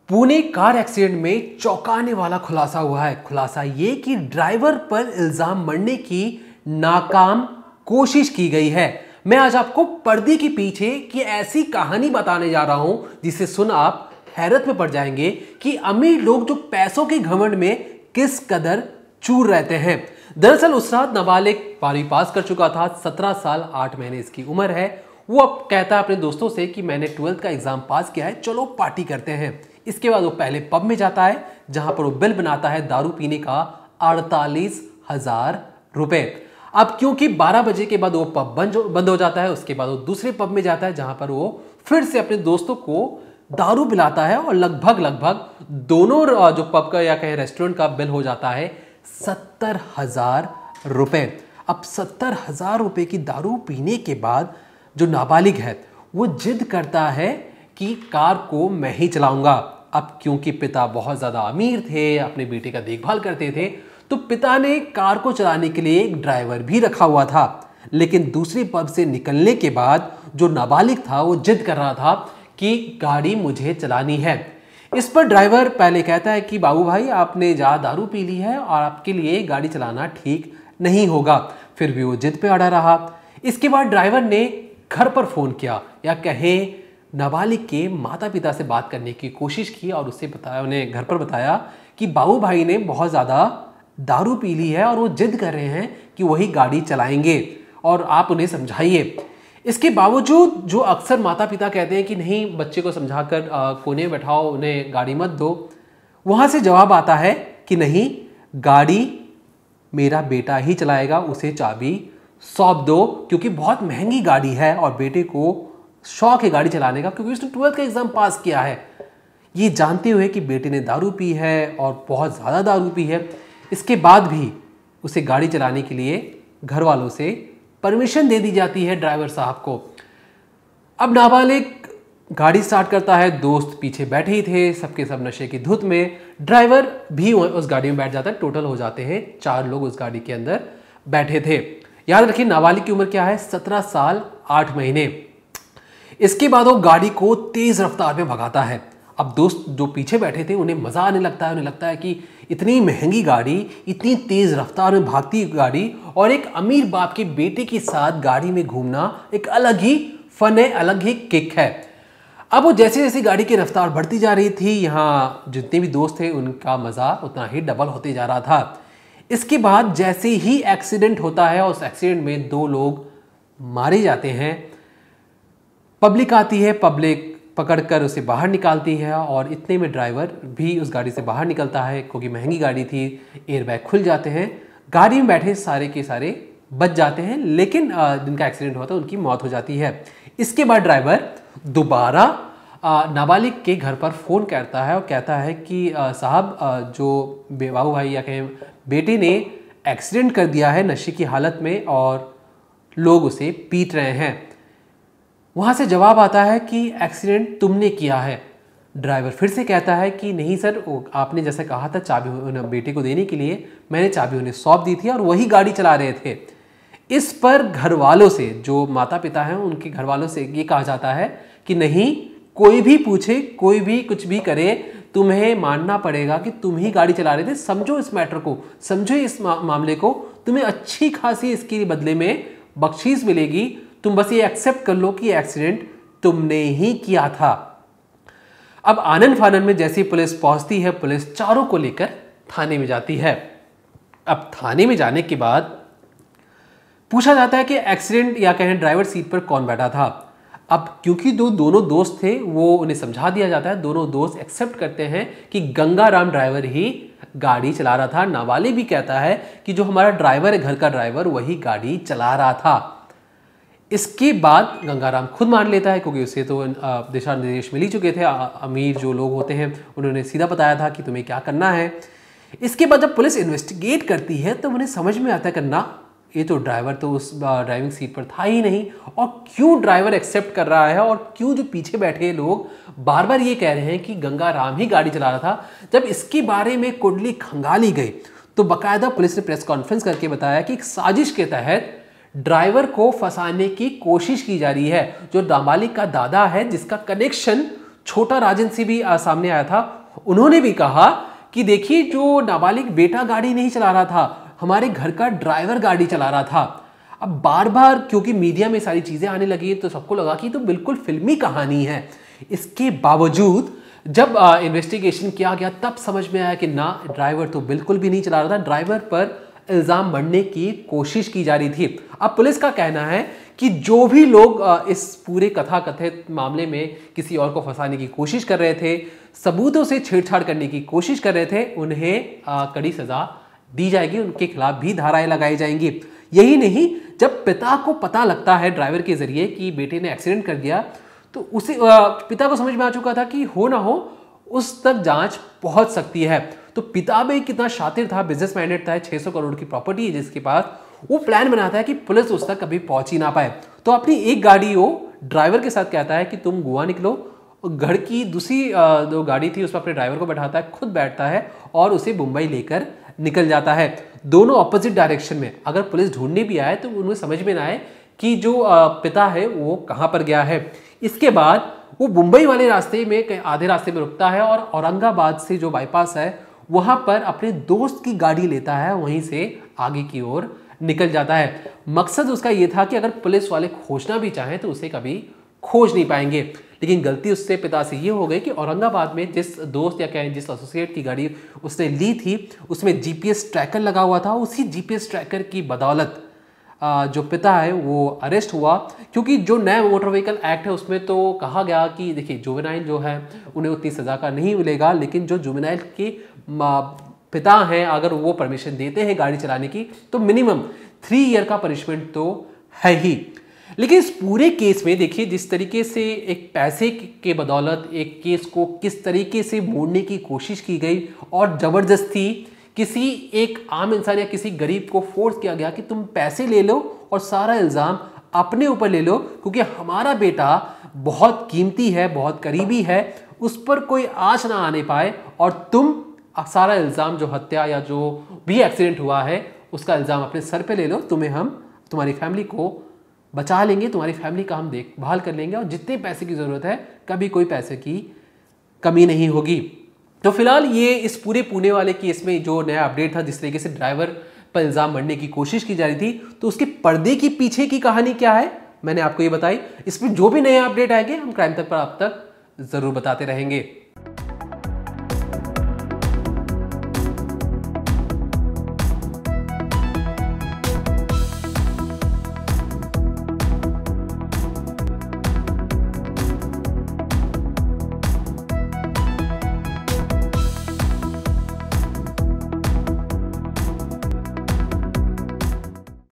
Pune car accident में चौंकाने वाला खुलासा हुआ है। खुलासा ये कि ड्राइवर पर इल्जाम मढ़ने की नाकाम कोशिश की गई है। मैं आज आपको पर्दे के पीछे की ऐसी कहानी बताने जा रहा हूं जिसे सुन आप हैरत में पड़ जाएंगे कि अमीर लोग जो पैसों के घमंड में किस कदर चूर रहते हैं। दरअसल उस रात नाबालिग 12वीं पास कर चुका था, 17 साल 8 महीने इसकी उम्र है। वो अब कहता है अपने दोस्तों से कि मैंने 12th का एग्जाम पास किया है, चलो पार्टी करते हैं। इसके बाद वो पहले पब में जाता है जहां पर वो बिल बनाता है दारू पीने का 48,000 रुपए। अब क्योंकि 12 बजे के बाद वो पब बंद हो जाता है, उसके बाद वो दूसरे पब में जाता है जहां पर वो फिर से अपने दोस्तों को दारू पिलाता है और लगभग दोनों जो पब का या कहें रेस्टोरेंट का बिल हो जाता है 70,000 रुपए। अब 70,000 रुपए की दारू पीने के बाद जो नाबालिग है वो जिद करता है कि कार को मैं ही चलाऊंगा। अब क्योंकि पिता बहुत ज्यादा अमीर थे, अपने बेटे का देखभाल करते थे, तो पिता ने कार को चलाने के लिए एक ड्राइवर भी रखा हुआ था। लेकिन दूसरी पब से निकलने के बाद जो नाबालिग था वो जिद कर रहा था कि गाड़ी मुझे चलानी है। इस पर ड्राइवर पहले कहता है कि बाबू भाई आपने ज्यादा दारू पी ली है और आपके लिए गाड़ी चलाना ठीक नहीं होगा। फिर भी वो जिद पे अड़ा रहा। इसके बाद ड्राइवर ने घर पर फोन किया या कहें नाबालिग के माता पिता से बात करने की कोशिश की और उससे बताया, उन्हें घर पर बताया कि बाबू भाई ने बहुत ज़्यादा दारू पी ली है और वो जिद कर रहे हैं कि वही गाड़ी चलाएंगे और आप उन्हें समझाइए। इसके बावजूद जो अक्सर माता पिता कहते हैं कि नहीं बच्चे को समझाकर कोने में बैठाओ, उन्हें गाड़ी मत दो, वहाँ से जवाब आता है कि नहीं, गाड़ी मेरा बेटा ही चलाएगा, उसे चाबी सौंप दो क्योंकि बहुत महंगी गाड़ी है और बेटे को शौक है गाड़ी चलाने का क्योंकि उसने 12th का एग्जाम पास किया है। ये जानते हुए कि बेटे ने दारू पी है और बहुत ज़्यादा दारू पी है, इसके बाद भी उसे गाड़ी चलाने के लिए घर वालों से परमिशन दे दी जाती है ड्राइवर साहब को। अब नाबालिग गाड़ी स्टार्ट करता है, दोस्त पीछे बैठे ही थे, सबके सब नशे की धुत में। ड्राइवर भी उस गाड़ी में बैठ जाता है। टोटल हो जाते हैं 4 लोग उस गाड़ी के अंदर बैठे थे। याद रखिए नाबालिग की उम्र क्या है, 17 साल 8 महीने। इसके बाद वो गाड़ी को तेज रफ्तार में भगाता है। अब दोस्त जो पीछे बैठे थे उन्हें मजा आने लगता है, उन्हें लगता है कि इतनी महंगी गाड़ी, इतनी तेज रफ्तार में भागती गाड़ी और एक अमीर बाप के बेटे के साथ गाड़ी में घूमना एक अलग ही फन है, अलग ही किक है। अब वो जैसे जैसे गाड़ी की रफ्तार बढ़ती जा रही थी, यहाँ जितने भी दोस्त थे उनका मजा उतना ही डबल होते जा रहा था। इसके बाद जैसे ही एक्सीडेंट होता है, उस एक्सीडेंट में 2 लोग मारे जाते हैं। पब्लिक आती है, पब्लिक पकड़कर उसे बाहर निकालती है और इतने में ड्राइवर भी उस गाड़ी से बाहर निकलता है क्योंकि महंगी गाड़ी थी। एयरबैग खुल जाते हैं, गाड़ी में बैठे सारे के सारे बच जाते हैं, लेकिन जिनका एक्सीडेंट हुआ था उनकी मौत हो जाती है। इसके बाद ड्राइवर दोबारा नाबालिग के घर पर फ़ोन करता है और कहता है कि साहब जो बाबू भाई या कहें बेटे ने एक्सीडेंट कर दिया है नशे की हालत में और लोग उसे पीट रहे हैं। वहाँ से जवाब आता है कि एक्सीडेंट तुमने किया है। ड्राइवर फिर से कहता है कि नहीं सर, आपने जैसे कहा था चाबी बेटे को देने के लिए, मैंने चाबी उन्हें सौंप दी थी और वही गाड़ी चला रहे थे। इस पर घर वालों से, जो माता पिता हैं उनके घर वालों से ये कहा जाता है कि नहीं, कोई भी पूछे, कोई भी कुछ भी करे, तुम्हें मानना पड़ेगा कि तुम ही गाड़ी चला रहे थे। समझो इस मैटर को, समझो इस मामले को, तुम्हें अच्छी खासी इसके बदले में बख्शीश मिलेगी। तुम बस ये एक्सेप्ट कर लो कि एक्सीडेंट तुमने ही किया था। अब आनन फानन में जैसी पुलिस पहुंचती है, पुलिस चारों को लेकर थाने में जाती है। अब थाने में जाने के बाद पूछा जाता है कि एक्सीडेंट या कहें ड्राइवर सीट पर कौन बैठा था। अब क्योंकि दोनों दोस्त थे, वो उन्हें समझा दिया जाता है। दोनों दोस्त एक्सेप्ट करते हैं कि गंगाराम ड्राइवर ही गाड़ी चला रहा था। नाबालिग भी कहता है कि जो हमारा ड्राइवर है, घर का ड्राइवर, वही गाड़ी चला रहा था। इसके बाद गंगाराम खुद मान लेता है क्योंकि उसे तो दिशा निर्देश मिल ही चुके थे। अमीर जो लोग होते हैं उन्होंने सीधा बताया था कि तुम्हें क्या करना है। इसके बाद जब पुलिस इन्वेस्टिगेट करती है तो उन्हें समझ में आता है करना, ये तो ड्राइवर तो उस ड्राइविंग सीट पर था ही नहीं। और क्यों ड्राइवर एक्सेप्ट कर रहा है और क्यों जो पीछे बैठे लोग बार बार ये कह रहे हैं कि गंगाराम ही गाड़ी चला रहा था। जब इसके बारे में कुंडली खंगाली गई तो बाकायदा पुलिस ने प्रेस कॉन्फ्रेंस करके बताया कि एक साजिश के तहत ड्राइवर को फंसाने की कोशिश की जा रही है। जो नाबालिग का दादा है जिसका कनेक्शन छोटा राजन से भी सामने आया था। उन्होंने भी कहा कि देखिए, जो नाबालिग बेटा गाड़ी नहीं चला रहा था, हमारे घर का ड्राइवर गाड़ी चला रहा था। अब बार बार क्योंकि मीडिया में सारी चीजें आने लगी तो सबको लगा कि तो बिल्कुल फिल्मी कहानी है। इसके बावजूद जब इन्वेस्टिगेशन किया गया तब समझ में आया कि ना, ड्राइवर तो बिल्कुल भी नहीं चला रहा था, ड्राइवर पर इल्जाम मढ़ने की कोशिश की जा रही थी। अब पुलिस का कहना है कि जो भी लोग इस पूरे कथाकथित मामले में किसी और को फंसाने की कोशिश कर रहे थे, सबूतों से छेड़छाड़ करने की कोशिश कर रहे थे, उन्हें कड़ी सजा दी जाएगी, उनके खिलाफ भी धाराएं लगाई जाएंगी। यही नहीं, जब पिता को पता लगता है ड्राइवर के जरिए कि बेटे ने एक्सीडेंट कर दिया, तो उसे पिता को समझ में आ चुका था कि हो ना हो उस तक जांच पहुंच सकती है। तो पिता भी कितना शातिर था, बिजनेस माइंडेड था, 600 करोड़ की प्रॉपर्टी है जिसके पास, वो प्लान बनाता है कि पुलिस उस तक कभी पहुंच ही ना पाए। तो अपनी एक गाड़ी वो ड्राइवर के साथ कहता है कि तुम गोवा निकलो, और घर की दूसरी जो गाड़ी थी उस पर अपने ड्राइवर को बैठाता है, खुद बैठता है और उसे मुंबई लेकर निकल जाता है। दोनों ऑपोजिट डायरेक्शन में। अगर पुलिस ढूंढने भी आए तो उन्हें समझ में ना आए कि जो पिता है वो कहाँ पर गया है। इसके बाद वो मुंबई वाले रास्ते में आधे रास्ते में रुकता है और औरंगाबाद से जो बाईपास है वहां पर अपने दोस्त की गाड़ी लेता है, वहीं से आगे की ओर निकल जाता है। मकसद उसका ये था कि अगर पुलिस वाले खोजना भी चाहें तो उसे कभी खोज नहीं पाएंगे। लेकिन गलती उससे पिता से ये हो गई कि औरंगाबाद में जिस दोस्त या कहें जिस एसोसिएट की गाड़ी उसने ली थी उसमें जीपीएस ट्रैकर लगा हुआ था। उसी जीपीएस ट्रैकर की बदौलत जो पिता है वो अरेस्ट हुआ, क्योंकि जो नया मोटर व्हीकल एक्ट है उसमें तो कहा गया कि देखिए, जुवेनाइल जो है उन्हें उतनी सजा का नहीं मिलेगा, लेकिन जो जुवेनाइल के पिता हैं अगर वो परमिशन देते हैं गाड़ी चलाने की तो मिनिमम 3 ईयर का पनिशमेंट तो है ही। लेकिन इस पूरे केस में देखिए, जिस तरीके से एक पैसे के बदौलत एक केस को किस तरीके से मोड़ने की कोशिश की गई और जबरदस्ती किसी एक आम इंसान या किसी गरीब को फोर्स किया गया कि तुम पैसे ले लो और सारा इल्जाम अपने ऊपर ले लो, क्योंकि हमारा बेटा बहुत कीमती है, बहुत करीबी है, उस पर कोई आँच ना आने पाए, और तुम सारा इल्जाम जो हत्या या जो भी एक्सीडेंट हुआ है उसका इल्जाम अपने सर पे ले लो, हम तुम्हारी फैमिली को बचा लेंगे, तुम्हारी फैमिली का हम देखभाल कर लेंगे, और जितने पैसे की ज़रूरत है कभी कोई पैसे की कमी नहीं होगी। तो फिलहाल ये इस पूरे पुणे वाले केस में जो नया अपडेट था, जिस तरीके से ड्राइवर पर इल्ज़ाम मढ़ने की कोशिश की जा रही थी, तो उसके पर्दे की पीछे की कहानी क्या है मैंने आपको ये बताई। इसमें जो भी नए अपडेट आएंगे हम क्राइम तक पर आप तक ज़रूर बताते रहेंगे।